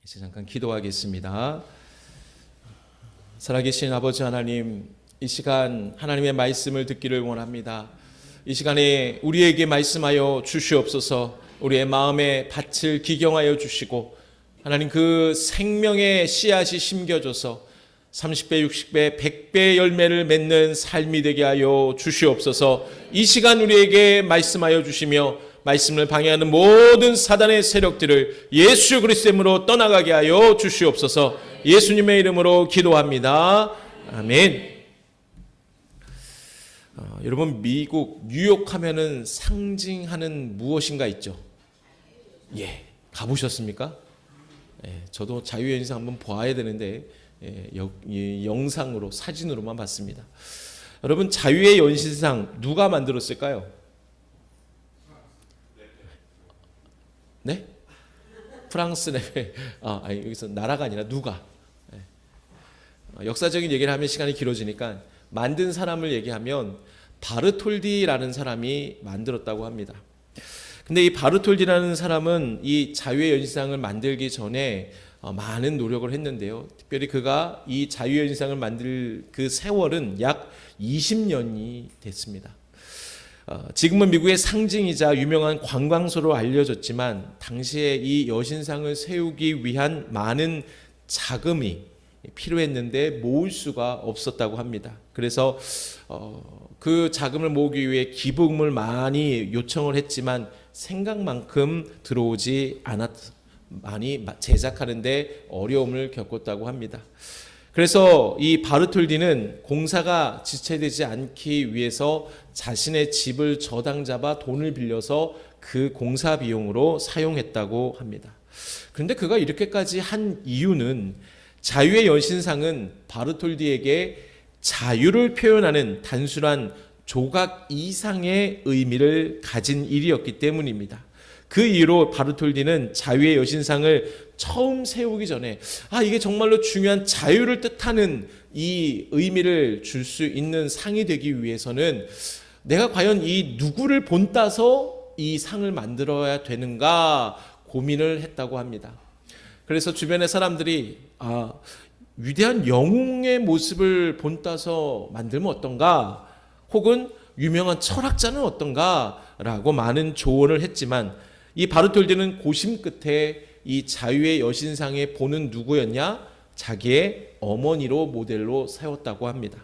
이제 잠깐 기도하겠습니다. 살아계신 아버지 하나님, 이 시간 하나님의 말씀을 듣기를 원합니다. 이 시간에 우리에게 말씀하여 주시옵소서. 우리의 마음에 밭을 기경하여 주시고 하나님 그 생명의 씨앗이 심겨져서 30배, 60배, 100배의 열매를 맺는 삶이 되게 하여 주시옵소서. 이 시간 우리에게 말씀하여 주시며 말씀을 방해하는 모든 사단의 세력들을 예수 그리스도의 이름으로 떠나가게 하여 주시옵소서. 예수님의 이름으로 기도합니다. 아멘. 여러분, 미국 뉴욕 하면은 상징하는 무엇인가 있죠? 예, 가보셨습니까? 저도 자유의 연상 한번 봐야 되는데 영상으로 사진으로만 봤습니다. 여러분, 자유의 연신상 누가 만들었을까요? 네? 프랑스 레벨. 아니, 여기서 나라가 아니라 누가? 역사적인 얘기를 하면 시간이 길어지니까 만든 사람을 얘기하면 바르톨디라는 사람이 만들었다고 합니다. 근데 이 바르톨디라는 사람은 이 자유의 연신상을 만들기 전에 많은 노력을 했는데요. 특별히 그가 이 자유의 연신상을 만들 그 세월은 약 20년이 됐습니다. 지금은 미국의 상징이자 유명한 관광소로 알려졌지만 당시에 이 여신상을 세우기 위한 많은 자금이 필요했는데 모을 수가 없었다고 합니다. 그래서 그 자금을 모으기 위해 기부금을 많이 요청을 했지만 생각만큼 들어오지 많이 제작하는데 어려움을 겪었다고 합니다. 그래서 이 바르톨디는 공사가 지체되지 않기 위해서 자신의 집을 저당 잡아 돈을 빌려서 그 공사 비용으로 사용했다고 합니다. 그런데 그가 이렇게까지 한 이유는 자유의 여신상은 바르톨디에게 자유를 표현하는 단순한 조각 이상의 의미를 가진 일이었기 때문입니다. 그 이유로 바르톨디는 자유의 여신상을 처음 세우기 전에 이게 정말로 중요한 자유를 뜻하는 이 의미를 줄 수 있는 상이 되기 위해서는 내가 과연 이 누구를 본따서 이 상을 만들어야 되는가 고민을 했다고 합니다. 그래서 주변의 사람들이 위대한 영웅의 모습을 본따서 만들면 어떤가, 혹은 유명한 철학자는 어떤가 라고 많은 조언을 했지만 이 바르톨디는 고심 끝에 이 자유의 여신상에 보는 누구였냐? 자기의 어머니로 모델로 세웠다고 합니다.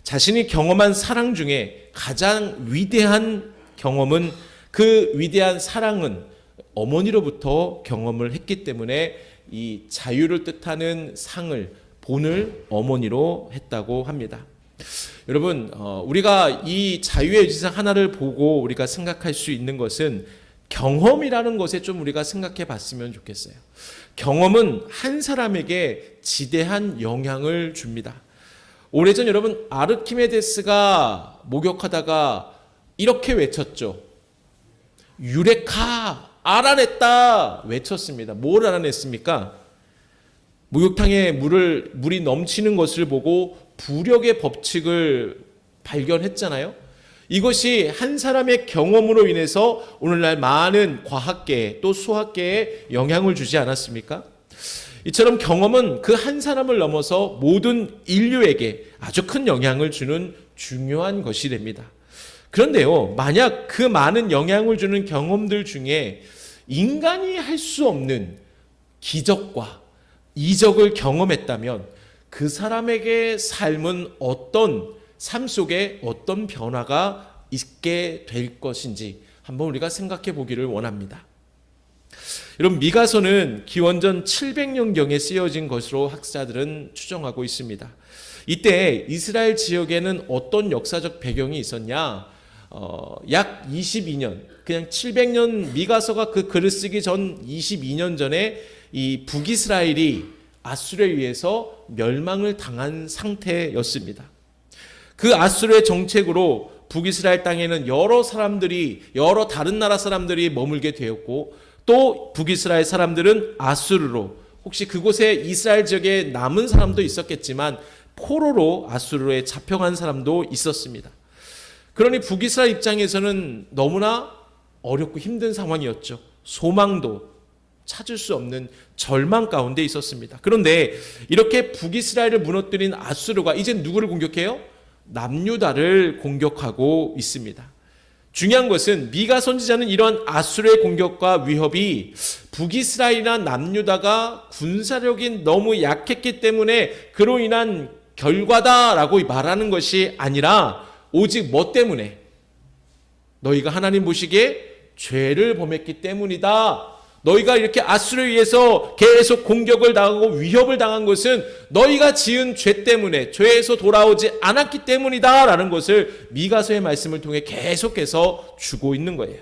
자신이 경험한 사랑 중에 가장 위대한 경험은, 그 위대한 사랑은 어머니로부터 경험을 했기 때문에 이 자유를 뜻하는 상을, 본을 어머니로 했다고 합니다. 여러분, 우리가 이 자유의 여신상 하나를 보고 우리가 생각할 수 있는 것은 경험이라는 것에 좀 우리가 생각해 봤으면 좋겠어요. 경험은 한 사람에게 지대한 영향을 줍니다. 오래전 여러분, 아르키메데스가 목욕하다가 이렇게 외쳤죠. 유레카, 알아냈다 외쳤습니다. 뭘 알아냈습니까? 목욕탕에 물이 넘치는 것을 보고 부력의 법칙을 발견했잖아요. 이것이 한 사람의 경험으로 인해서 오늘날 많은 과학계 또 수학계에 영향을 주지 않았습니까? 이처럼 경험은 그 한 사람을 넘어서 모든 인류에게 아주 큰 영향을 주는 중요한 것이 됩니다. 그런데요, 만약 그 많은 영향을 주는 경험들 중에 인간이 할 수 없는 기적과 이적을 경험했다면 그 사람에게 삶 속에 어떤 변화가 있게 될 것인지 한번 우리가 생각해 보기를 원합니다. 여러분, 미가서는 기원전 700년경에 쓰여진 것으로 학자들은 추정하고 있습니다. 이때 이스라엘 지역에는 어떤 역사적 배경이 있었냐? 약 22년, 그냥 700년, 미가서가 그 글을 쓰기 전 22년 전에 이 북이스라엘이 아수르에 의해서 멸망을 당한 상태였습니다. 그 아수르의 정책으로 북이스라엘 땅에는 여러 다른 나라 사람들이 머물게 되었고, 또 북이스라엘 사람들은 아수르로, 혹시 그곳에 이스라엘 지역에 남은 사람도 있었겠지만 포로로 아수르에 잡혀간 사람도 있었습니다. 그러니 북이스라엘 입장에서는 너무나 어렵고 힘든 상황이었죠. 소망도 찾을 수 없는 절망 가운데 있었습니다. 그런데 이렇게 북이스라엘을 무너뜨린 아수르가 이제 누구를 공격해요? 남유다를 공격하고 있습니다. 중요한 것은 미가 선지자는 이러한 아수르의 공격과 위협이 북이스라엘이나 남유다가 군사력이 너무 약했기 때문에 그로 인한 결과다라고 말하는 것이 아니라 오직 뭐 때문에? 너희가 하나님 보시기에 죄를 범했기 때문이다. 너희가 이렇게 아수르에 의해서 계속 공격을 당하고 위협을 당한 것은 너희가 지은 죄 때문에, 죄에서 돌아오지 않았기 때문이다 라는 것을 미가서의 말씀을 통해 계속해서 주고 있는 거예요.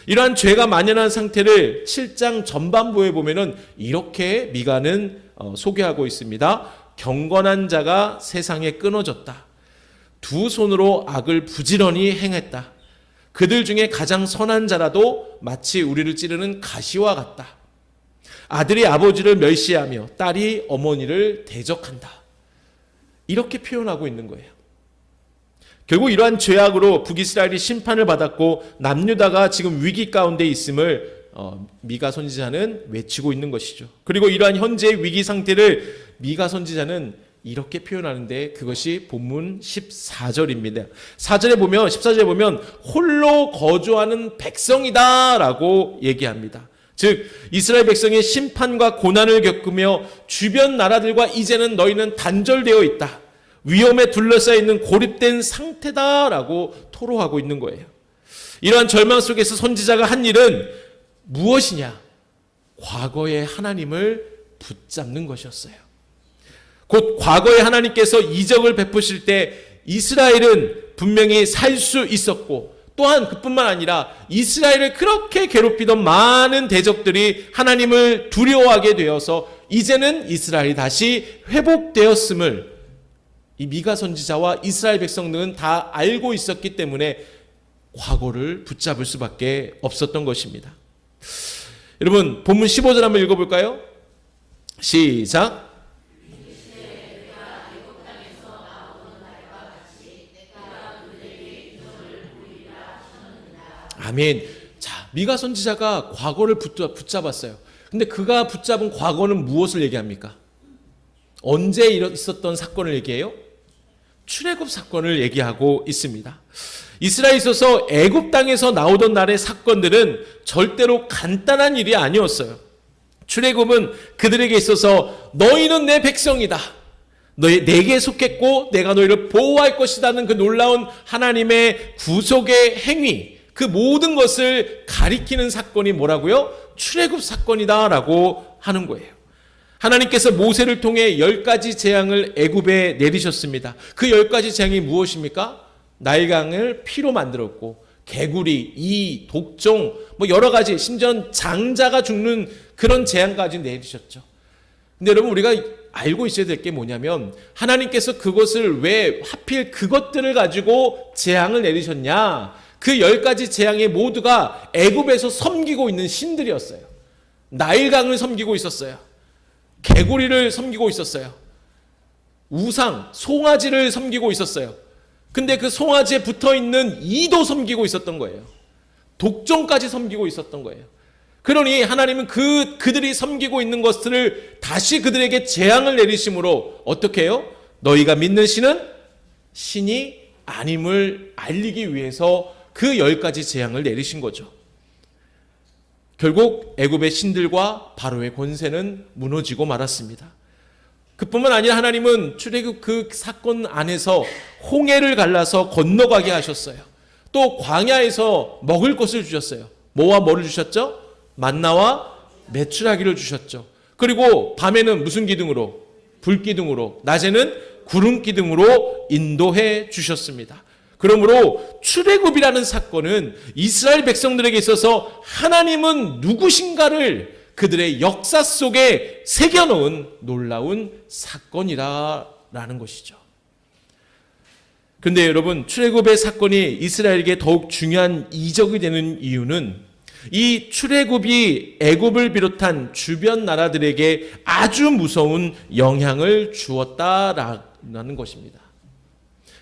이러한 죄가 만연한 상태를 7장 전반부에 보면은 이렇게 미가는 소개하고 있습니다. 경건한 자가 세상에 끊어졌다. 두 손으로 악을 부지런히 행했다. 그들 중에 가장 선한 자라도 마치 우리를 찌르는 가시와 같다. 아들이 아버지를 멸시하며 딸이 어머니를 대적한다. 이렇게 표현하고 있는 거예요. 결국 이러한 죄악으로 북이스라엘이 심판을 받았고 남유다가 지금 위기 가운데 있음을 미가 선지자는 외치고 있는 것이죠. 그리고 이러한 현재의 위기 상태를 미가 선지자는 이렇게 표현하는데 그것이 본문 14절입니다. 14절에 보면 홀로 거주하는 백성이다라고 얘기합니다. 즉 이스라엘 백성이 심판과 고난을 겪으며 주변 나라들과 이제는 너희는 단절되어 있다. 위험에 둘러싸여 있는 고립된 상태다라고 토로하고 있는 거예요. 이러한 절망 속에서 선지자가 한 일은 무엇이냐? 과거의 하나님을 붙잡는 것이었어요. 곧 과거에 하나님께서 이적을 베푸실 때 이스라엘은 분명히 살 수 있었고 또한 그뿐만 아니라 이스라엘을 그렇게 괴롭히던 많은 대적들이 하나님을 두려워하게 되어서 이제는 이스라엘이 다시 회복되었음을 이 미가 선지자와 이스라엘 백성들은 다 알고 있었기 때문에 과거를 붙잡을 수밖에 없었던 것입니다. 여러분 본문 15절 한번 읽어볼까요? 시작. 아멘. 자, 미가 선지자가 과거를 붙잡았어요. 근데 그가 붙잡은 과거는 무엇을 얘기합니까? 언제 있었던 사건을 얘기해요? 출애굽 사건을 얘기하고 있습니다. 이스라엘에 있어서 애굽 땅에서 나오던 날의 사건들은 절대로 간단한 일이 아니었어요. 출애굽은 그들에게 있어서 너희는 내 백성이다. 내게 속했고 내가 너희를 보호할 것이라는 그 놀라운 하나님의 구속의 행위, 그 모든 것을 가리키는 사건이 뭐라고요? 출애굽 사건이다라고 하는 거예요. 하나님께서 모세를 통해 10가지 재앙을 애굽에 내리셨습니다. 그 10가지 재앙이 무엇입니까? 나일강을 피로 만들었고 개구리, 이, 독종, 여러 가지, 심지어 장자가 죽는 그런 재앙까지 내리셨죠. 근데 여러분 우리가 알고 있어야 될 게 뭐냐면 하나님께서 그것을 왜 하필 그것들을 가지고 재앙을 내리셨냐? 그 10가지 재앙이 모두가 애굽에서 섬기고 있는 신들이었어요. 나일강을 섬기고 있었어요. 개구리를 섬기고 있었어요. 우상, 송아지를 섬기고 있었어요. 근데 그 송아지에 붙어있는 이도 섬기고 있었던 거예요. 독종까지 섬기고 있었던 거예요. 그러니 하나님은 그들이 섬기고 있는 것들을 다시 그들에게 재앙을 내리심으로 어떻게 해요? 너희가 믿는 신은 신이 아님을 알리기 위해서 그 10가지 재앙을 내리신 거죠. 결국 애굽의 신들과 바로의 권세는 무너지고 말았습니다. 그뿐만 아니라 하나님은 출애굽 그 사건 안에서 홍해를 갈라서 건너가게 하셨어요. 또 광야에서 먹을 것을 주셨어요. 뭐와 뭐를 주셨죠? 만나와 메추라기를 주셨죠. 그리고 밤에는 무슨 기둥으로? 불기둥으로, 낮에는 구름 기둥으로 인도해 주셨습니다. 그러므로 출애굽이라는 사건은 이스라엘 백성들에게 있어서 하나님은 누구신가를 그들의 역사 속에 새겨놓은 놀라운 사건이라는 것이죠. 그런데 여러분 출애굽의 사건이 이스라엘에게 더욱 중요한 이적이 되는 이유는 이 출애굽이 애굽을 비롯한 주변 나라들에게 아주 무서운 영향을 주었다라는 것입니다.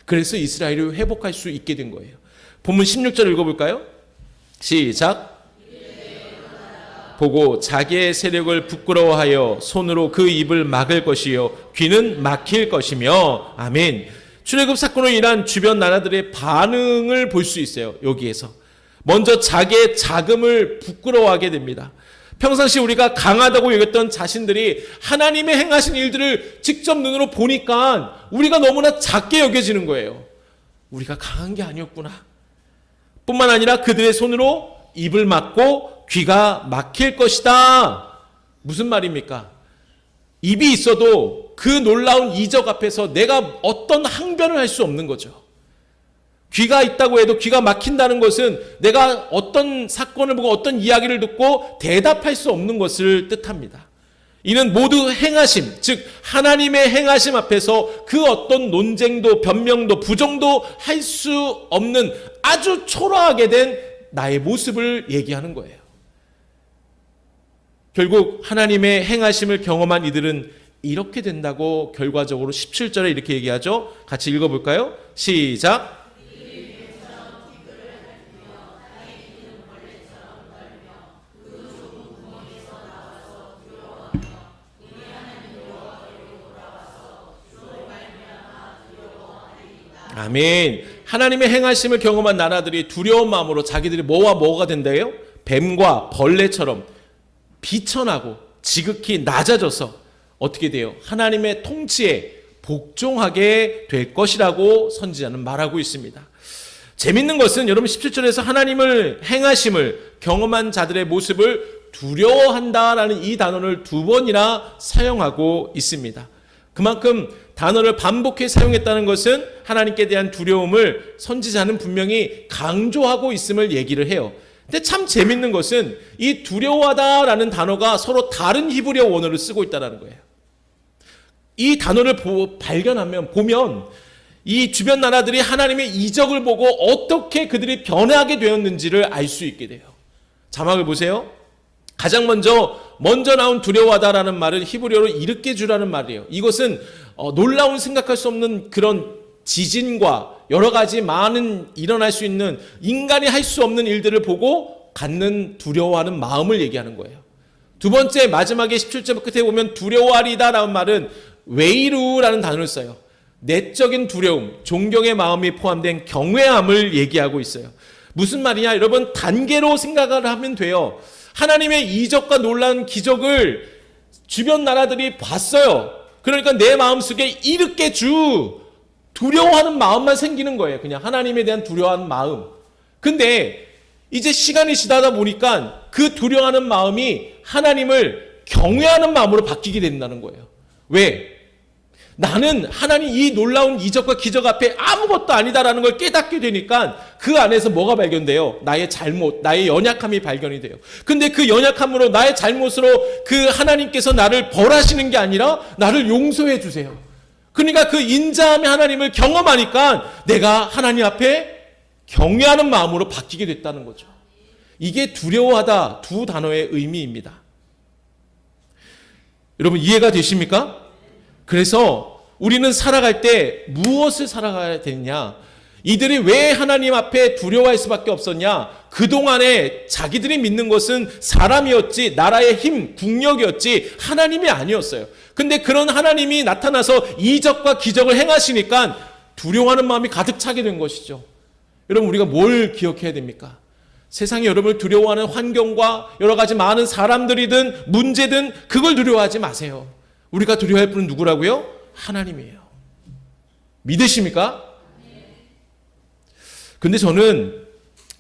그래서 이스라엘을 회복할 수 있게 된 거예요. 본문 16절 읽어볼까요? 시작. 보고 자기의 세력을 부끄러워하여 손으로 그 입을 막을 것이요 귀는 막힐 것이며. 아멘. 출애굽 사건으로 인한 주변 나라들의 반응을 볼 수 있어요. 여기에서 먼저 자기의 자금을 부끄러워하게 됩니다. 평상시 우리가 강하다고 여겼던 자신들이 하나님의 행하신 일들을 직접 눈으로 보니까 우리가 너무나 작게 여겨지는 거예요. 우리가 강한 게 아니었구나. 뿐만 아니라 그들의 손으로 입을 막고 귀가 막힐 것이다. 무슨 말입니까? 입이 있어도 그 놀라운 이적 앞에서 내가 어떤 항변을 할 수 없는 거죠. 귀가 있다고 해도 귀가 막힌다는 것은 내가 어떤 사건을 보고 어떤 이야기를 듣고 대답할 수 없는 것을 뜻합니다. 이는 모두 행하심, 즉 하나님의 행하심 앞에서 그 어떤 논쟁도 변명도 부정도 할 수 없는 아주 초라하게 된 나의 모습을 얘기하는 거예요. 결국 하나님의 행하심을 경험한 이들은 이렇게 된다고 결과적으로 17절에 이렇게 얘기하죠. 같이 읽어볼까요? 시작. 아멘. 하나님의 행하심을 경험한 나라들이 두려운 마음으로 자기들이 뭐와 뭐가 된다요? 뱀과 벌레처럼 비천하고 지극히 낮아져서 어떻게 돼요? 하나님의 통치에 복종하게 될 것이라고 선지자는 말하고 있습니다. 재밌는 것은 여러분 17절에서 하나님을 행하심을 경험한 자들의 모습을 두려워한다라는 이 단어를 2번이나 사용하고 있습니다. 그만큼 단어를 반복해 사용했다는 것은 하나님께 대한 두려움을 선지자는 분명히 강조하고 있음을 얘기를 해요. 근데 참 재밌는 것은 이 두려워하다라는 단어가 서로 다른 히브리어 원어를 쓰고 있다는 거예요. 이 단어를 보면 이 주변 나라들이 하나님의 이적을 보고 어떻게 그들이 변하게 되었는지를 알 수 있게 돼요. 자막을 보세요. 가장 먼저 나온 두려워하다라는 말은 히브리어로 일으켜 주라는 말이에요. 이것은 놀라운 생각할 수 없는 그런 지진과 여러 가지 많은 일어날 수 있는 인간이 할 수 없는 일들을 보고 갖는 두려워하는 마음을 얘기하는 거예요. 두 번째 마지막에 17절 끝에 보면 두려워하리다라는 말은 웨이루라는 단어를 써요. 내적인 두려움, 존경의 마음이 포함된 경외함을 얘기하고 있어요. 무슨 말이냐? 여러분 단계로 생각을 하면 돼요. 하나님의 이적과 놀라운 기적을 주변 나라들이 봤어요. 그러니까 내 마음속에 일으켜 주 두려워하는 마음만 생기는 거예요. 그냥 하나님에 대한 두려워하는 마음. 근데 이제 시간이 지나다 보니까 그 두려워하는 마음이 하나님을 경외하는 마음으로 바뀌게 된다는 거예요. 왜? 나는 하나님 이 놀라운 이적과 기적 앞에 아무것도 아니다라는 걸 깨닫게 되니까 그 안에서 뭐가 발견돼요? 나의 잘못, 나의 연약함이 발견이 돼요. 근데 그 연약함으로 나의 잘못으로 그 하나님께서 나를 벌하시는 게 아니라 나를 용서해 주세요. 그러니까 그 인자함의 하나님을 경험하니까 내가 하나님 앞에 경외하는 마음으로 바뀌게 됐다는 거죠. 이게 두려워하다 두 단어의 의미입니다. 여러분 이해가 되십니까? 그래서 우리는 살아갈 때 무엇을 살아가야 되느냐? 이들이 왜 하나님 앞에 두려워할 수밖에 없었냐? 그동안에 자기들이 믿는 것은 사람이었지 나라의 힘, 국력이었지 하나님이 아니었어요. 근데 그런 하나님이 나타나서 이적과 기적을 행하시니까 두려워하는 마음이 가득 차게 된 것이죠. 여러분 우리가 뭘 기억해야 됩니까? 세상이 여러분을 두려워하는 환경과 여러 가지 많은 사람들이든 문제든 그걸 두려워하지 마세요. 우리가 두려워할 분은 누구라고요? 하나님이에요. 믿으십니까? 근데 저는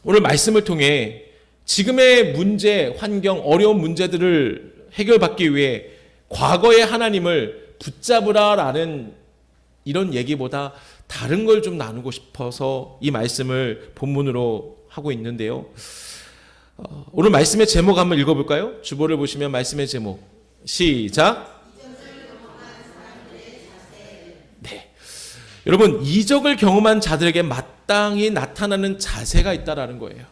오늘 말씀을 통해 지금의 문제, 환경, 어려운 문제들을 해결받기 위해 과거의 하나님을 붙잡으라라는 이런 얘기보다 다른 걸 좀 나누고 싶어서 이 말씀을 본문으로 하고 있는데요. 오늘 말씀의 제목 한번 읽어볼까요? 주보를 보시면 말씀의 제목 시작. 여러분 이적을 경험한 자들에게 마땅히 나타나는 자세가 있다라는 거예요.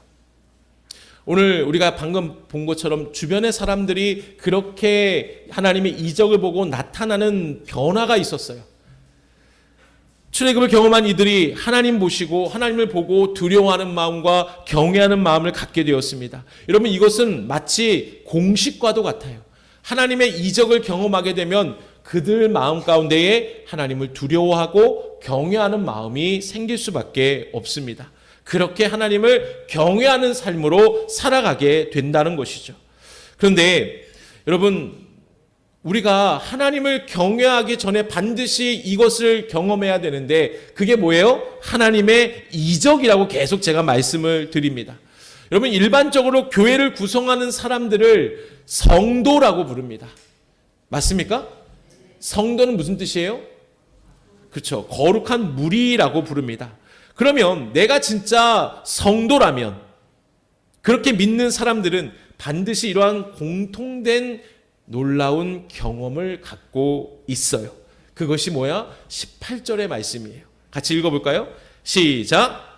오늘 우리가 방금 본 것처럼 주변의 사람들이 그렇게 하나님의 이적을 보고 나타나는 변화가 있었어요. 출애굽을 경험한 이들이 하나님 보시고 하나님을 보고 두려워하는 마음과 경외하는 마음을 갖게 되었습니다. 여러분, 이것은 마치 공식과도 같아요. 하나님의 이적을 경험하게 되면 그들 마음 가운데에 하나님을 두려워하고 경외하는 마음이 생길 수밖에 없습니다. 그렇게 하나님을 경외하는 삶으로 살아가게 된다는 것이죠. 그런데 여러분, 우리가 하나님을 경외하기 전에 반드시 이것을 경험해야 되는데 그게 뭐예요? 하나님의 이적이라고 계속 제가 말씀을 드립니다. 여러분, 일반적으로 교회를 구성하는 사람들을 성도라고 부릅니다. 맞습니까? 성도는 무슨 뜻이에요? 그렇죠. 거룩한 무리라고 부릅니다. 그러면 내가 진짜 성도라면, 그렇게 믿는 사람들은 반드시 이러한 공통된 놀라운 경험을 갖고 있어요. 그것이 뭐야? 18절의 말씀이에요. 같이 읽어볼까요? 시작.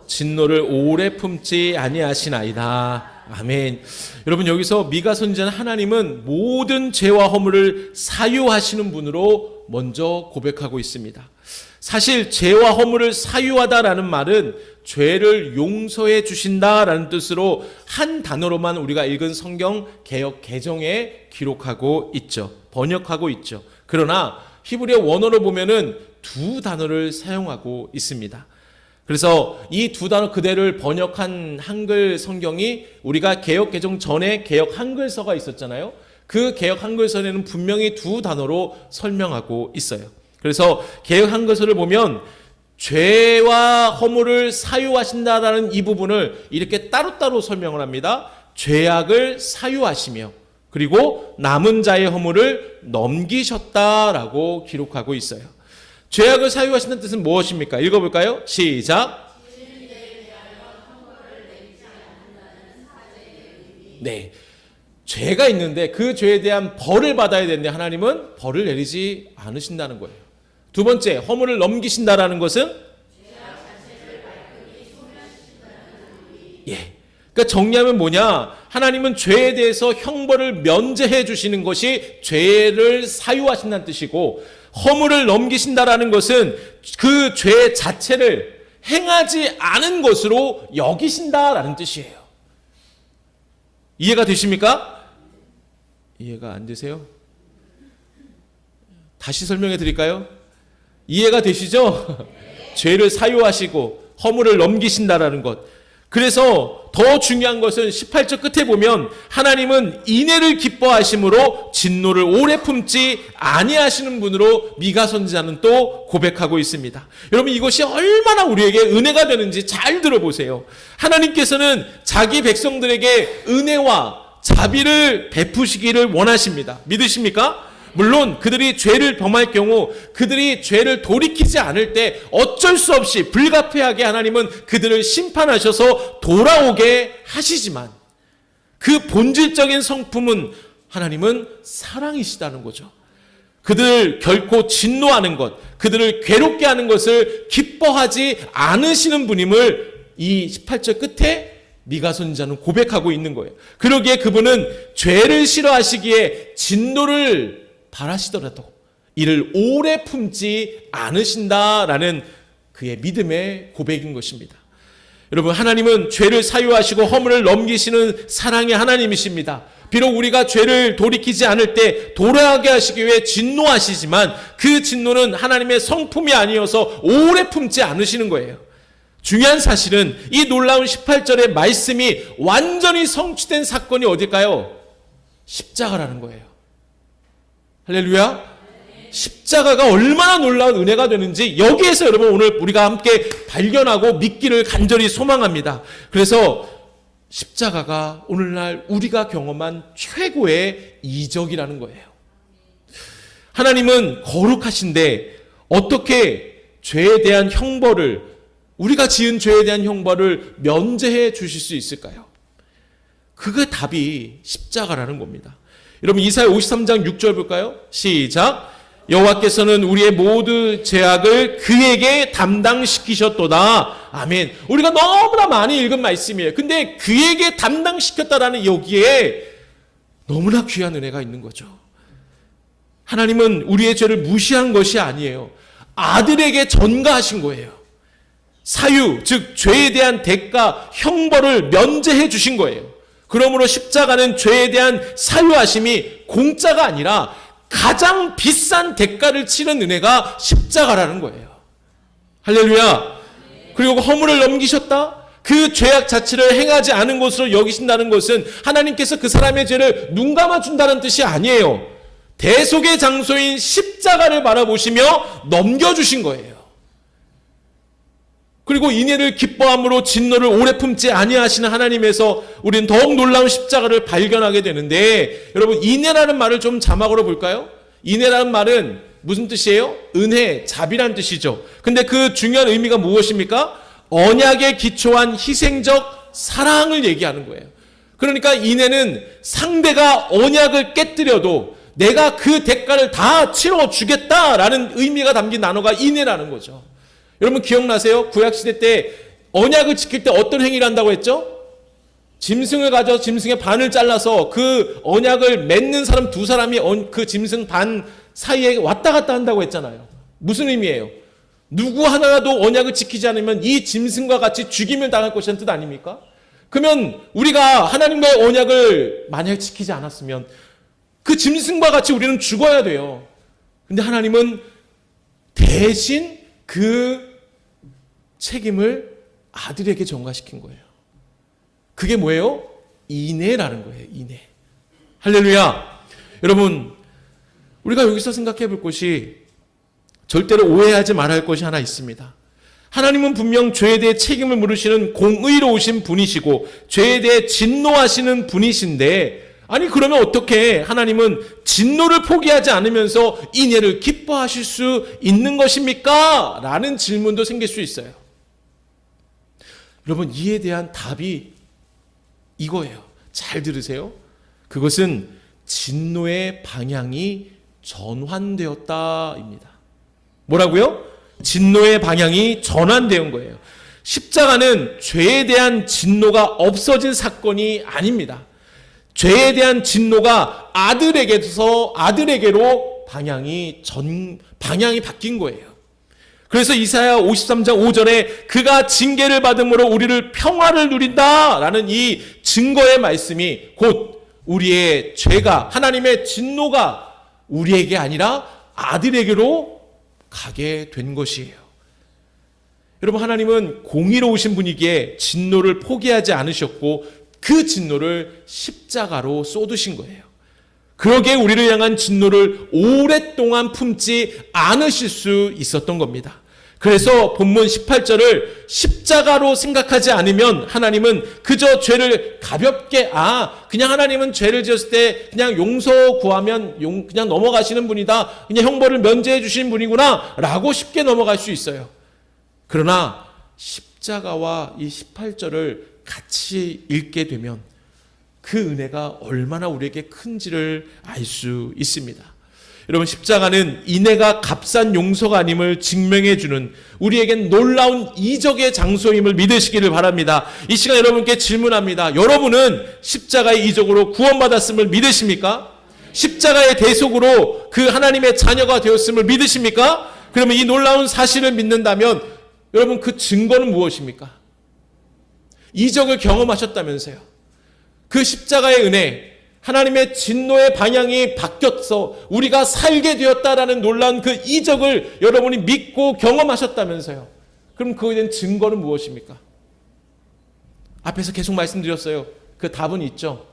진노를 오래 품지 아니하시나이다. 아멘. 여러분, 여기서 미가 선지자는 하나님은 모든 죄와 허물을 사유하시는 분으로 먼저 고백하고 있습니다. 사실 죄와 허물을 사유하다라는 말은 죄를 용서해 주신다라는 뜻으로 한 단어로만 우리가 읽은 성경 개역 개정에 기록하고 있죠. 번역하고 있죠. 그러나 히브리어 원어로 보면은 두 단어를 사용하고 있습니다. 그래서 이 두 단어 그대를 번역한 한글 성경이 우리가 개역 개정 전에 개역 한글서가 있었잖아요. 그 개역 한글서에는 분명히 두 단어로 설명하고 있어요. 그래서 개역 한글서를 보면 죄와 허물을 사유하신다라는 이 부분을 이렇게 따로따로 설명을 합니다. 죄악을 사유하시며 그리고 남은 자의 허물을 넘기셨다라고 기록하고 있어요. 죄악을 사유하신다는 뜻은 무엇입니까? 읽어볼까요? 시작. 네, 죄가 있는데 그 죄에 대한 벌을 받아야 되는데 하나님은 벌을 내리지 않으신다는 거예요. 두 번째, 허물을 넘기신다라는 것은 그러니까 정리하면 뭐냐? 하나님은 죄에 대해서 형벌을 면제해 주시는 것이 죄를 사유하신다는 뜻이고, 허물을 넘기신다라는 것은 그 죄 자체를 행하지 않은 것으로 여기신다라는 뜻이에요. 이해가 되십니까? 이해가 안 되세요? 다시 설명해 드릴까요? 이해가 되시죠? 죄를 사유하시고 허물을 넘기신다라는 것. 그래서 더 중요한 것은 18절 끝에 보면 하나님은 인애를 기뻐하심으로 진노를 오래 품지 아니하시는 분으로 미가 선지자는 또 고백하고 있습니다. 여러분, 이것이 얼마나 우리에게 은혜가 되는지 잘 들어보세요. 하나님께서는 자기 백성들에게 은혜와 자비를 베푸시기를 원하십니다. 믿으십니까? 물론 그들이 죄를 범할 경우 그들이 죄를 돌이키지 않을 때 어쩔 수 없이 불가피하게 하나님은 그들을 심판하셔서 돌아오게 하시지만 그 본질적인 성품은 하나님은 사랑이시다는 거죠. 그들을 결코 진노하는 것, 그들을 괴롭게 하는 것을 기뻐하지 않으시는 분임을 이 18절 끝에 미가 선지자는 고백하고 있는 거예요. 그러기에 그분은 죄를 싫어하시기에 진노를 바라시더라도 이를 오래 품지 않으신다라는 그의 믿음의 고백인 것입니다. 여러분, 하나님은 죄를 사유하시고 허물을 넘기시는 사랑의 하나님이십니다. 비록 우리가 죄를 돌이키지 않을 때 돌아가게 하시기 위해 진노하시지만 그 진노는 하나님의 성품이 아니어서 오래 품지 않으시는 거예요. 중요한 사실은 이 놀라운 18절의 말씀이 완전히 성취된 사건이 어딜까요? 십자가라는 거예요. 할렐루야. 십자가가 얼마나 놀라운 은혜가 되는지 여기에서 여러분 오늘 우리가 함께 발견하고 믿기를 간절히 소망합니다. 그래서 십자가가 오늘날 우리가 경험한 최고의 이적이라는 거예요. 하나님은 거룩하신데 어떻게 죄에 대한 형벌을, 우리가 지은 죄에 대한 형벌을 면제해 주실 수 있을까요? 그 답이 십자가라는 겁니다. 여러분, 이사야 53장 6절 볼까요? 시작. 여호와께서는 우리의 모든 죄악을 그에게 담당시키셨도다. 아멘. 우리가 너무나 많이 읽은 말씀이에요. 근데 그에게 담당시켰다라는 여기에 너무나 귀한 은혜가 있는 거죠. 하나님은 우리의 죄를 무시한 것이 아니에요. 아들에게 전가하신 거예요. 사유, 즉 죄에 대한 대가, 형벌을 면제해 주신 거예요. 그러므로 십자가는 죄에 대한 사유하심이 공짜가 아니라 가장 비싼 대가를 치른 은혜가 십자가라는 거예요. 할렐루야. 그리고 허물을 넘기셨다? 그 죄악 자체를 행하지 않은 것으로 여기신다는 것은 하나님께서 그 사람의 죄를 눈감아 준다는 뜻이 아니에요. 대속의 장소인 십자가를 바라보시며 넘겨주신 거예요. 그리고 인애를 기뻐함으로 진노를 오래 품지 아니하시는 하나님에서 우리는 더욱 놀라운 십자가를 발견하게 되는데, 여러분 인애라는 말을 좀 자막으로 볼까요? 인애라는 말은 무슨 뜻이에요? 은혜, 자비라는 뜻이죠. 근데 그 중요한 의미가 무엇입니까? 언약에 기초한 희생적 사랑을 얘기하는 거예요. 그러니까 인애는 상대가 언약을 깨뜨려도 내가 그 대가를 다 치러주겠다라는 의미가 담긴 단어가 인애라는 거죠. 여러분 기억나세요? 구약시대 때 언약을 지킬 때 어떤 행위를 한다고 했죠? 짐승을 가져서 짐승의 반을 잘라서 그 언약을 맺는 사람 두 사람이 그 짐승 반 사이에 왔다 갔다 한다고 했잖아요. 무슨 의미예요? 누구 하나라도 언약을 지키지 않으면 이 짐승과 같이 죽임을 당할 것이라는 뜻 아닙니까? 그러면 우리가 하나님과의 언약을 만약에 지키지 않았으면 그 짐승과 같이 우리는 죽어야 돼요. 근데 하나님은 대신 그 책임을 아들에게 전가시킨 거예요. 그게 뭐예요? 인애라는 거예요. 인애. 할렐루야. 여러분 우리가 여기서 생각해 볼 것이 절대로 오해하지 말아야 할 것이 하나 있습니다. 하나님은 분명 죄에 대해 책임을 물으시는 공의로우신 분이시고 죄에 대해 진노하시는 분이신데, 아니 그러면 어떻게 하나님은 진노를 포기하지 않으면서 인애를 기뻐하실 수 있는 것입니까? 라는 질문도 생길 수 있어요. 여러분 이에 대한 답이 이거예요. 잘 들으세요. 그것은 진노의 방향이 전환되었다입니다. 뭐라고요? 진노의 방향이 전환된 거예요. 십자가는 죄에 대한 진노가 없어진 사건이 아닙니다. 죄에 대한 진노가 아들에게로 방향이 바뀐 거예요. 그래서 이사야 53장 5절에 그가 징계를 받음으로 우리를 평화를 누린다라는 이 증거의 말씀이 곧 우리의 죄가, 하나님의 진노가 우리에게 아니라 아들에게로 가게 된 것이에요. 여러분 하나님은 공의로우신 분이기에 진노를 포기하지 않으셨고 그 진노를 십자가로 쏟으신 거예요. 그러기에 우리를 향한 진노를 오랫동안 품지 않으실 수 있었던 겁니다. 그래서 본문 18절을 십자가로 생각하지 않으면 하나님은 그저 죄를 가볍게 그냥 하나님은 죄를 지었을 때 그냥 용서 구하면 그냥 넘어가시는 분이다. 그냥 형벌을 면제해 주시는 분이구나 라고 쉽게 넘어갈 수 있어요. 그러나 십자가와 이 18절을 같이 읽게 되면 그 은혜가 얼마나 우리에게 큰지를 알 수 있습니다. 여러분 십자가는 인애가 값싼 용서가 아님을 증명해 주는 우리에겐 놀라운 이적의 장소임을 믿으시기를 바랍니다. 이 시간 여러분께 질문합니다. 여러분은 십자가의 이적으로 구원받았음을 믿으십니까? 십자가의 대속으로 그 하나님의 자녀가 되었음을 믿으십니까? 그러면 이 놀라운 사실을 믿는다면 여러분 그 증거는 무엇입니까? 이적을 경험하셨다면서요. 그 십자가의 은혜, 하나님의 진노의 방향이 바뀌어서 우리가 살게 되었다라는 놀라운 그 이적을 여러분이 믿고 경험하셨다면서요. 그럼 그거에 대한 증거는 무엇입니까? 앞에서 계속 말씀드렸어요. 그 답은 있죠.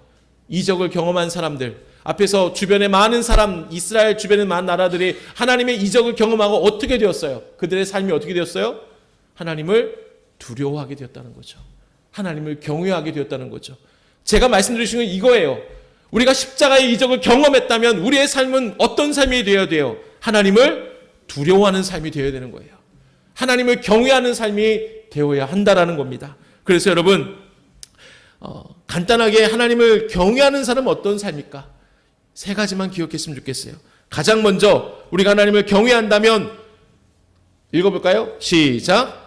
이적을 경험한 사람들, 앞에서 주변에 많은 사람, 이스라엘 주변의 많은 나라들이 하나님의 이적을 경험하고 어떻게 되었어요? 그들의 삶이 어떻게 되었어요? 하나님을 두려워하게 되었다는 거죠. 하나님을 경외하게 되었다는 거죠. 제가 말씀드리신 건 이거예요. 우리가 십자가의 이적을 경험했다면 우리의 삶은 어떤 삶이 되어야 돼요? 하나님을 두려워하는 삶이 되어야 되는 거예요. 하나님을 경외하는 삶이 되어야 한다라는 겁니다. 그래서 여러분 간단하게 하나님을 경외하는 사람은 어떤 삶일까? 세 가지만 기억했으면 좋겠어요. 가장 먼저 우리가 하나님을 경외한다면 읽어볼까요? 시작.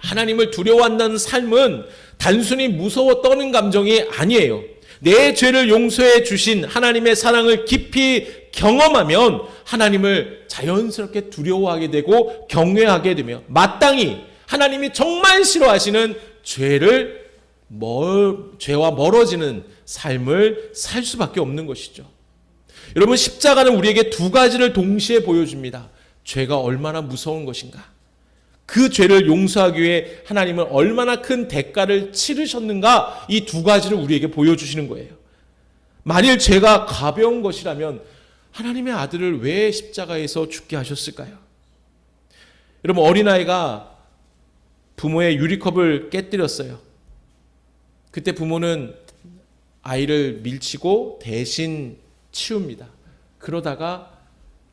하나님을 두려워한다는 삶은 단순히 무서워 떠는 감정이 아니에요. 내 죄를 용서해 주신 하나님의 사랑을 깊이 경험하면 하나님을 자연스럽게 두려워하게 되고 경외하게 되며 마땅히 하나님이 정말 싫어하시는 죄와 멀어지는 삶을 살 수밖에 없는 것이죠. 여러분, 십자가는 우리에게 두 가지를 동시에 보여줍니다. 죄가 얼마나 무서운 것인가, 그 죄를 용서하기 위해 하나님은 얼마나 큰 대가를 치르셨는가, 이 두 가지를 우리에게 보여주시는 거예요. 만일 죄가 가벼운 것이라면 하나님의 아들을 왜 십자가에서 죽게 하셨을까요? 여러분, 어린아이가 부모의 유리컵을 깨뜨렸어요. 그때 부모는 아이를 밀치고 대신 치웁니다. 그러다가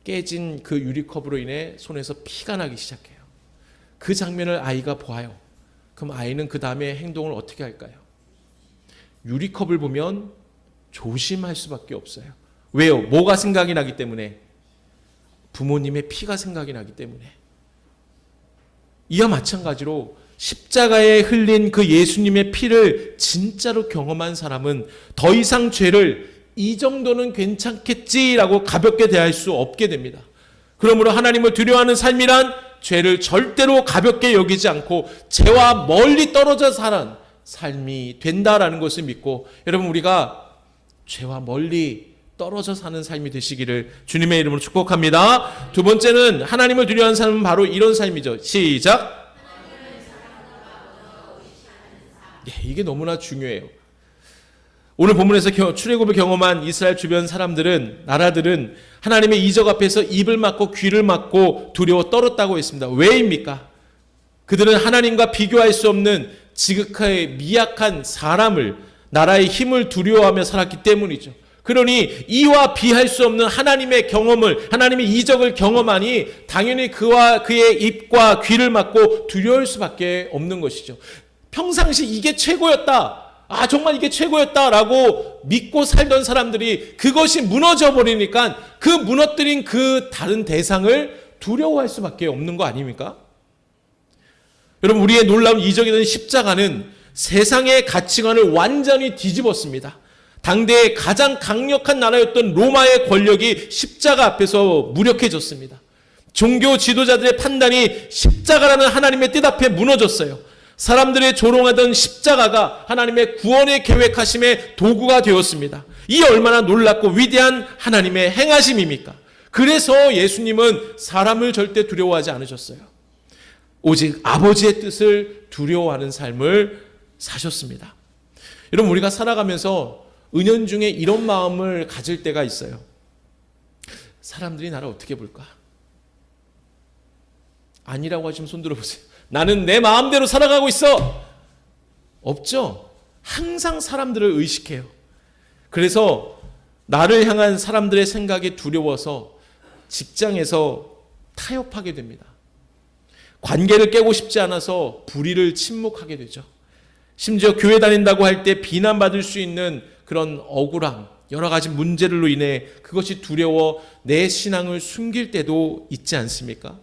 깨진 그 유리컵으로 인해 손에서 피가 나기 시작해요. 그 장면을 아이가 보아요. 그럼 아이는 그 다음에 행동을 어떻게 할까요? 유리컵을 보면 조심할 수밖에 없어요. 왜요? 뭐가 생각이 나기 때문에? 부모님의 피가 생각이 나기 때문에. 이와 마찬가지로 십자가에 흘린 그 예수님의 피를 진짜로 경험한 사람은 더 이상 죄를 이 정도는 괜찮겠지라고 가볍게 대할 수 없게 됩니다. 그러므로 하나님을 두려워하는 삶이란 죄를 절대로 가볍게 여기지 않고 죄와 멀리 떨어져 사는 삶이 된다라는 것을 믿고, 여러분, 우리가 죄와 멀리 떨어져 사는 삶이 되시기를 주님의 이름으로 축복합니다. 두 번째는 하나님을 두려워하는 삶은 바로 이런 삶이죠. 시작. 이게 너무나 중요해요. 오늘 본문에서 출애굽을 경험한 이스라엘 주변 나라들은 하나님의 이적 앞에서 입을 막고 귀를 막고 두려워 떨었다고 했습니다. 왜입니까? 그들은 하나님과 비교할 수 없는 지극하게 미약한 사람을, 나라의 힘을 두려워하며 살았기 때문이죠. 그러니 이와 비할 수 없는 하나님의 경험을, 하나님의 이적을 경험하니 당연히 그와 그의 입과 귀를 막고 두려울 수밖에 없는 것이죠. 평상시 이게 최고였다, 정말 이게 최고였다라고 믿고 살던 사람들이 그것이 무너져 버리니까 그 무너뜨린 그 다른 대상을 두려워할 수밖에 없는 거 아닙니까? 여러분, 우리의 놀라운 이적이 된 십자가는 세상의 가치관을 완전히 뒤집었습니다. 당대의 가장 강력한 나라였던 로마의 권력이 십자가 앞에서 무력해졌습니다. 종교 지도자들의 판단이 십자가라는 하나님의 뜻 앞에 무너졌어요. 사람들의 조롱하던 십자가가 하나님의 구원의 계획하심의 도구가 되었습니다. 이 얼마나 놀랍고 위대한 하나님의 행하심입니까? 그래서 예수님은 사람을 절대 두려워하지 않으셨어요. 오직 아버지의 뜻을 두려워하는 삶을 사셨습니다. 여러분, 우리가 살아가면서 은연중에 이런 마음을 가질 때가 있어요. 사람들이 나를 어떻게 볼까? 아니라고 하시면 손 들어보세요. 나는 내 마음대로 살아가고 있어. 없죠? 항상 사람들을 의식해요. 그래서 나를 향한 사람들의 생각이 두려워서 직장에서 타협하게 됩니다. 관계를 깨고 싶지 않아서 불의를 침묵하게 되죠. 심지어 교회 다닌다고 할 때 비난받을 수 있는 그런 억울함, 여러 가지 문제들로 인해 그것이 두려워 내 신앙을 숨길 때도 있지 않습니까?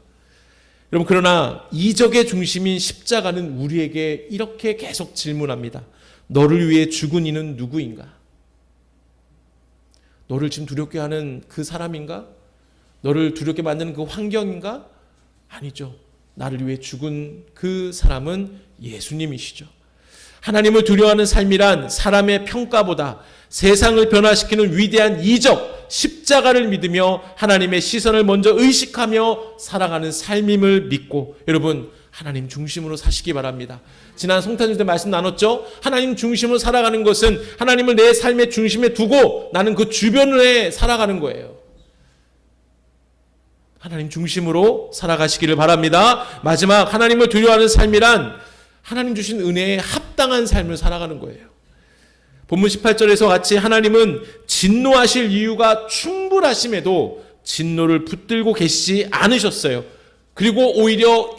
여러분, 그러나 이적의 중심인 십자가는 우리에게 이렇게 계속 질문합니다. 너를 위해 죽은 이는 누구인가? 너를 지금 두렵게 하는 그 사람인가? 너를 두렵게 만드는 그 환경인가? 아니죠. 나를 위해 죽은 그 사람은 예수님이시죠. 하나님을 두려워하는 삶이란 사람의 평가보다 세상을 변화시키는 위대한 이적, 십자가를 믿으며 하나님의 시선을 먼저 의식하며 살아가는 삶임을 믿고, 여러분, 하나님 중심으로 사시기 바랍니다. 지난 성탄절 때 말씀 나눴죠? 하나님 중심으로 살아가는 것은 하나님을 내 삶의 중심에 두고 나는 그 주변에 살아가는 거예요. 하나님 중심으로 살아가시기를 바랍니다. 마지막, 하나님을 두려워하는 삶이란 하나님 주신 은혜에 합당한 삶을 살아가는 거예요. 본문 18절에서 같이 하나님은 진노하실 이유가 충분하심에도 진노를 붙들고 계시지 않으셨어요. 그리고 오히려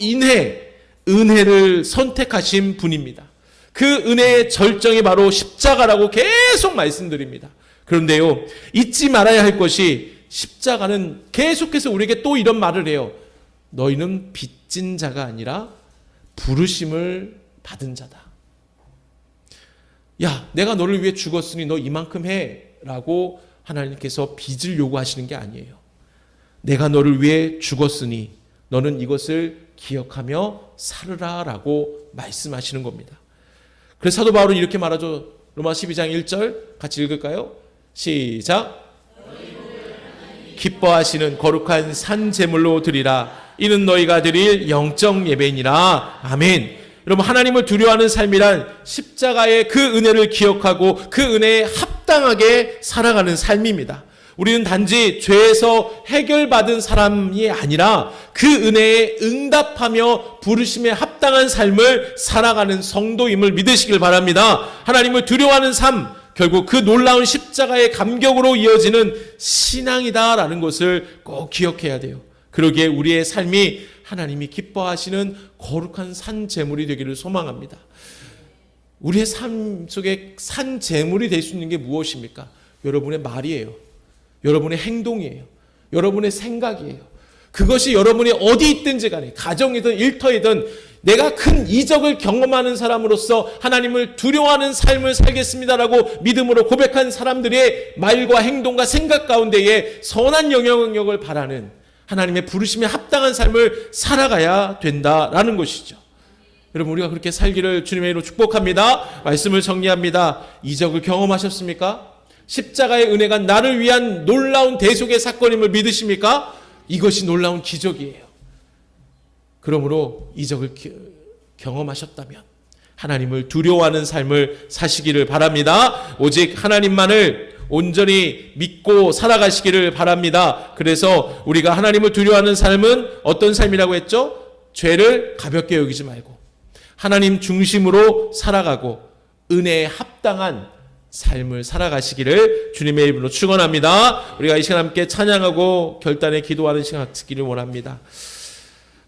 은혜를 선택하신 분입니다. 그 은혜의 절정이 바로 십자가라고 계속 말씀드립니다. 그런데요, 잊지 말아야 할 것이 십자가는 계속해서 우리에게 또 이런 말을 해요. 너희는 빚진 자가 아니라 부르심을 받은 자다. 야, 내가 너를 위해 죽었으니 너 이만큼 해 라고 하나님께서 빚을 요구하시는 게 아니에요. 내가 너를 위해 죽었으니 너는 이것을 기억하며 살으라 라고 말씀하시는 겁니다. 그래서 사도 바울은 이렇게 말하죠. 로마 12장 1절 같이 읽을까요? 시작. 기뻐하시는 거룩한 산 제물로 드리라. 이는 너희가 드릴 영적 예배니라. 아멘. 여러분, 하나님을 두려워하는 삶이란 십자가의 그 은혜를 기억하고 그 은혜에 합당하게 살아가는 삶입니다. 우리는 단지 죄에서 해결받은 사람이 아니라 그 은혜에 응답하며 부르심에 합당한 삶을 살아가는 성도임을 믿으시길 바랍니다. 하나님을 두려워하는 삶, 결국 그 놀라운 십자가의 감격으로 이어지는 신앙이다라는 것을 꼭 기억해야 돼요. 그러기에 우리의 삶이 하나님이 기뻐하시는 거룩한 산 제물이 되기를 소망합니다. 우리의 삶 속에 산 제물이 될 수 있는 게 무엇입니까? 여러분의 말이에요. 여러분의 행동이에요. 여러분의 생각이에요. 그것이 여러분이 어디 있든지 간에, 가정이든 일터이든 내가 큰 이적을 경험하는 사람으로서 하나님을 두려워하는 삶을 살겠습니다라고 믿음으로 고백한 사람들의 말과 행동과 생각 가운데에 선한 영향력을 바라는 하나님의 부르심에 합당한 삶을 살아가야 된다라는 것이죠. 여러분, 우리가 그렇게 살기를 주님의 이름으로 축복합니다. 말씀을 정리합니다. 이적을 경험하셨습니까? 십자가의 은혜가 나를 위한 놀라운 대속의 사건임을 믿으십니까? 이것이 놀라운 기적이에요. 그러므로 이적을 경험하셨다면 하나님을 두려워하는 삶을 사시기를 바랍니다. 오직 하나님만을 온전히 믿고 살아가시기를 바랍니다. 그래서 우리가 하나님을 두려워하는 삶은 어떤 삶이라고 했죠? 죄를 가볍게 여기지 말고 하나님 중심으로 살아가고 은혜에 합당한 삶을 살아가시기를 주님의 이름으로 축원합니다. 우리가 이 시간 함께 찬양하고 결단에 기도하는 시간 갖기를 원합니다.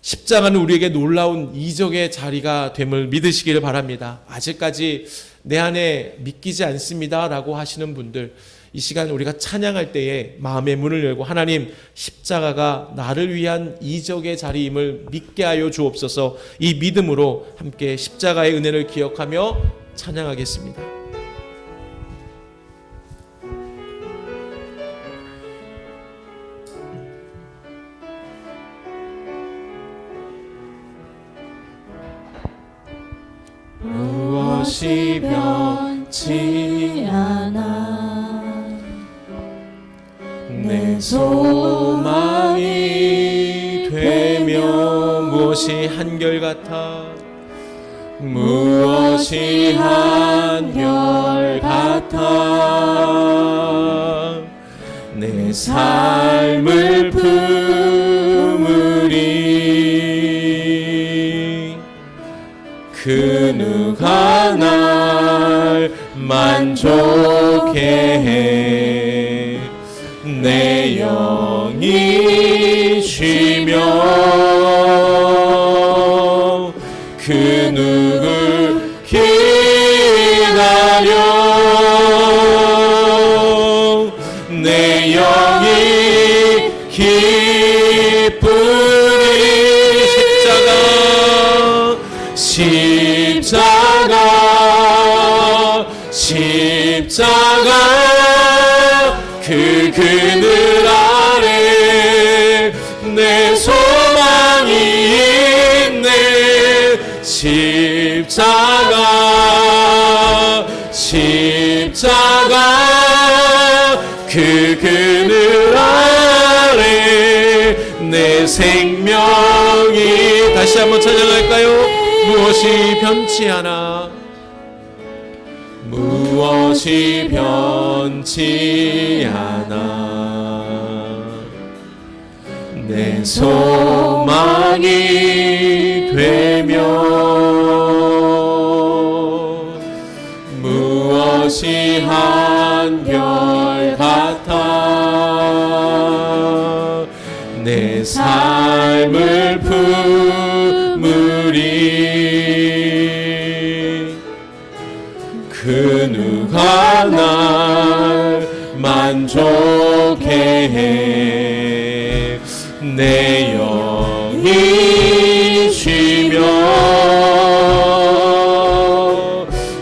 십자가는 우리에게 놀라운 이적의 자리가 됨을 믿으시기를 바랍니다. 아직까지 내 안에 믿기지 않습니다 라고 하시는 분들, 이 시간 우리가 찬양할 때에 마음의 문을 열고 하나님, 십자가가 나를 위한 이적의 자리임을 믿게 하여 주옵소서. 이 믿음으로 함께 십자가의 은혜를 기억하며 찬양하겠습니다. 무엇이 변치 않아 내 소망이 되며 무엇이 한결같아 무엇이 한결같아 내 삶을 품으리 그 누가 날 만족해 해 내 영이 쉬며 그 누굴 기다려 내 영이 기쁘리 십자가 그 그늘 아래 내 소망이 있네 십자가 그 그늘 아래 내 생명이 다시 한번 찬양할까요? 무엇이 변치 않아 무엇이 변치 않아 내 소망이 되며 무엇이 한결같아 내 삶을 품으리 그 누가 날 주시며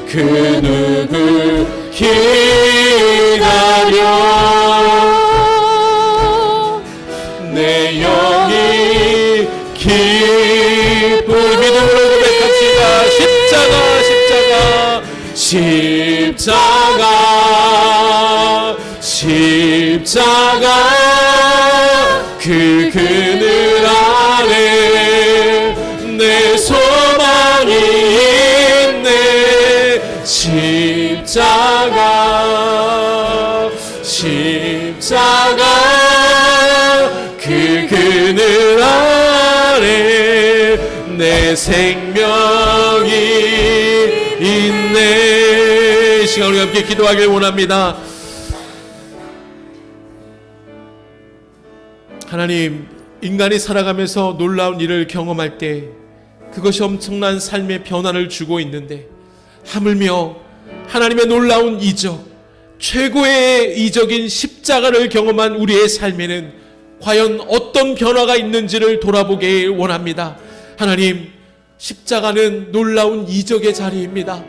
그 누구 기다려 내 영이 기쁨 믿음으로 고백합시다. 십자가 그 그늘 아래 내 소망이 있네. 십자가 그 그늘 아래 내 생명이 있네. 이 시간 우리 함께 기도하길 원합니다. 하나님, 인간이 살아가면서 놀라운 일을 경험할 때 그것이 엄청난 삶의 변화를 주고 있는데, 하물며 하나님의 놀라운 이적, 최고의 이적인 십자가를 경험한 우리의 삶에는 과연 어떤 변화가 있는지를 돌아보길 원합니다. 하나님, 십자가는 놀라운 이적의 자리입니다.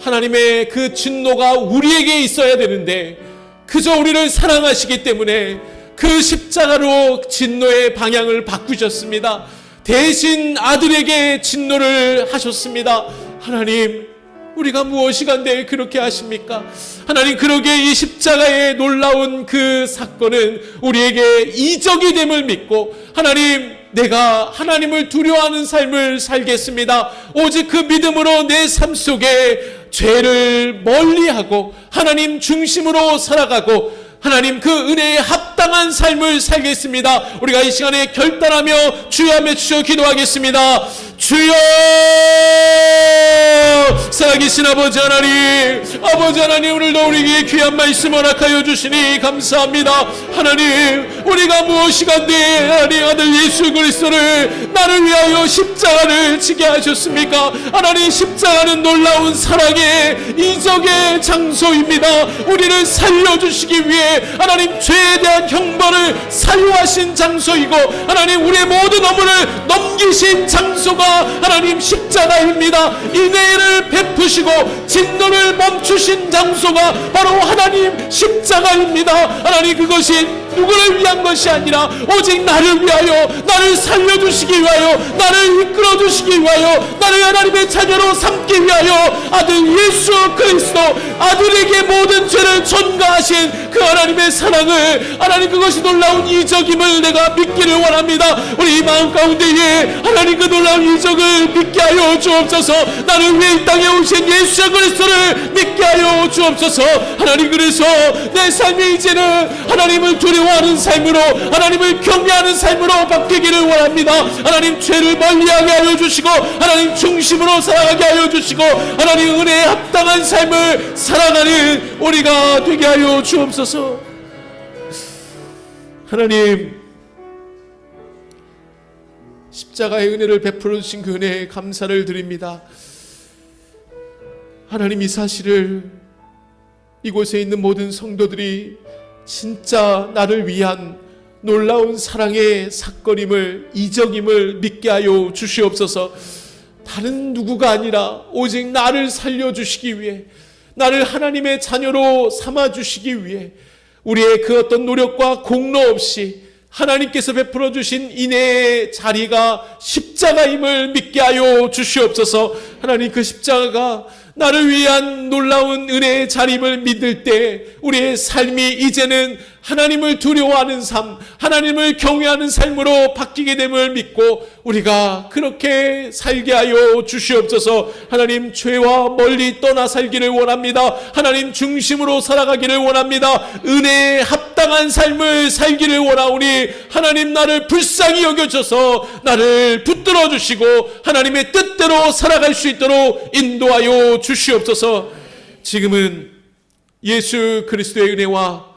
하나님의 그 진노가 우리에게 있어야 되는데 그저 우리를 사랑하시기 때문에 그 십자가로 진노의 방향을 바꾸셨습니다. 대신 아들에게 진노를 하셨습니다. 하나님, 우리가 무엇이 간데 그렇게 하십니까? 하나님, 그러기에 이 십자가의 놀라운 그 사건은 우리에게 이적이 됨을 믿고, 하나님, 내가 하나님을 두려워하는 삶을 살겠습니다. 오직 그 믿음으로 내 삶 속에 죄를 멀리하고 하나님 중심으로 살아가고 하나님 그 은혜에 합당한 삶을 살겠습니다. 우리가 이 시간에 결단하며 주여 외치며 기도하겠습니다. 주여! 살아계신 아버지 하나님, 오늘도 우리에게 귀한 말씀 허락하여 주시니 감사합니다. 하나님, 우리가 무엇이 간데 하나님 아들 예수 그리스도를 나를 위하여 십자가를 지게 하셨습니까? 하나님, 십자가는 놀라운 사랑의 이적의 장소입니다. 우리를 살려주시기 위해 하나님 죄에 대한 형벌을 사유하신 장소이고, 하나님 우리의 모든 업무를 넘기신 장소가 하나님 십자가입니다. 인애를 베푸시고 진노를 멈추신 장소가 바로 하나님 십자가입니다. 하나님, 그것이 누구를 위한 것이 아니라 오직 나를 위하여, 나를 살려주시기 위하여, 나를 이끌어주시기 위하여, 나를 하나님의 자녀로 삼기 위하여 아들 예수 그리스도, 아들에게 모든 죄를 전가하신 그 하나님의 사랑을, 하나님 그것이 놀라운 이적임을 내가 믿기를 원합니다. 우리 이 마음 가운데에 하나님 그 놀라운 이적을 믿게 하여 주옵소서. 나를 위해 이 땅에 오신 예수 그리스도를 믿게 하여 주옵소서. 하나님, 그래서 내 삶이 이제는 하나님을 두려워하는 삶으로, 하나님을 경외하는 삶으로 바뀌기를 원합니다. 하나님, 죄를 멀리하게 하여 주시고 하나님 중심으로 살아가게 하여 주시고 하나님 은혜에 합당한 삶을 살아가는 우리가 되게 하여 주옵소서. 하나님, 십자가의 은혜를 베풀어 주신 그 은혜에 감사를 드립니다. 하나님, 이 사실을 이곳에 있는 모든 성도들이 진짜 나를 위한 놀라운 사랑의 사건임을, 이적임을 믿게 하여 주시옵소서. 다른 누구가 아니라 오직 나를 살려주시기 위해, 나를 하나님의 자녀로 삼아주시기 위해 우리의 그 어떤 노력과 공로 없이 하나님께서 베풀어 주신 인애의 자리가 십자가임을 믿게 하여 주시옵소서. 하나님, 그 십자가가 나를 위한 놀라운 은혜의 자림을 믿을 때 우리의 삶이 이제는 하나님을 두려워하는 삶, 하나님을 경외하는 삶으로 바뀌게 됨을 믿고 우리가 그렇게 살게 하여 주시옵소서. 하나님, 죄와 멀리 떠나 살기를 원합니다. 하나님 중심으로 살아가기를 원합니다. 은혜에 합당한 삶을 살기를 원하오니 하나님, 나를 불쌍히 여겨줘서 나를 붙들어 주시고 하나님의 뜻대로 살아갈 수 있도록 인도하여 주시옵소서. 지금은 예수 그리스도의 은혜와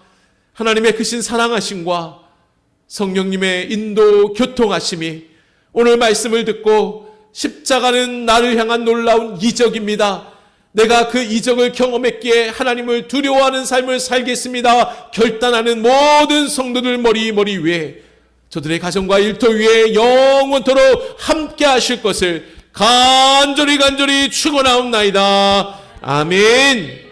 하나님의 크신 사랑하심과 성령님의 인도 교통하심이 오늘 말씀을 듣고 십자가는 나를 향한 놀라운 이적입니다, 내가 그 이적을 경험했기에 하나님을 두려워하는 삶을 살겠습니다 결단하는 모든 성도들 머리 위에 저들의 가정과 일터 위에 영원토록 함께 하실 것을 간절히 축원하옵나이다. 아멘.